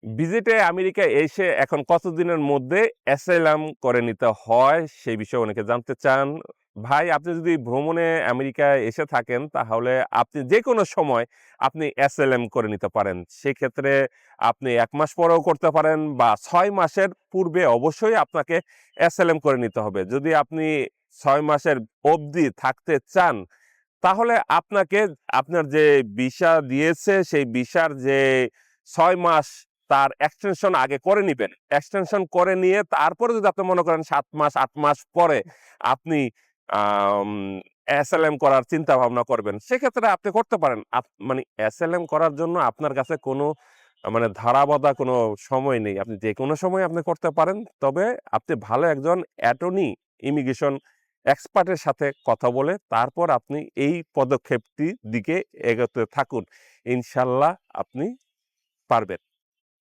ভিজিটে America এসে এখন কতদিনের মধ্যে অ্যাসাইলাম করে নিতে হয় সেই বিষয়ে অনেকে জানতে চান। ভাই, আপনি যদি ভ্রমণে আমেরিকায় এসে থাকেন তাহলে আপনি যেকোনো সময় আপনি অ্যাসাইলাম করে নিতে পারেন। সেক্ষেত্রে আপনি ১ মাস পরেও করতে পারেন বা ৬ মাসের পূর্বে অবশ্যই আপনাকে অ্যাসাইলাম করে নিতে হবে। যদি আপনি ৬ মাসের অবধি থাকতে চান তাহলে আপনাকে আপনার যে ভিসা দিয়েছে সেই ভিসার যে ৬ মাস তার এক্সটেনশন আগে করে নিবেন। এক্সটেনশন করে নিয়ে তারপরে যদি আপনি মনে করেন ৭ মাস ৮ মাস পরে আপনি আম এসএলএম করার চিন্তা ভাবনা করবেন, সেক্ষেত্রে আপনি করতে পারেন। মানে এসএলএম করার জন্য আপনার কাছে কোনো মানে ধরাবাঁধা কোনো সময় নেই। আপনি যেকোনো সময় আপনি করতে পারেন। তবে আপনি ভালো একজন অ্যাটর্নি, ইমিগ্রেশন এক্সপার্টের সাথে কথা বলে তারপর আপনি এই পদক্ষেপটি দিকে এগোতে থাকুন। ইনশাআল্লাহ আপনি পারবেন।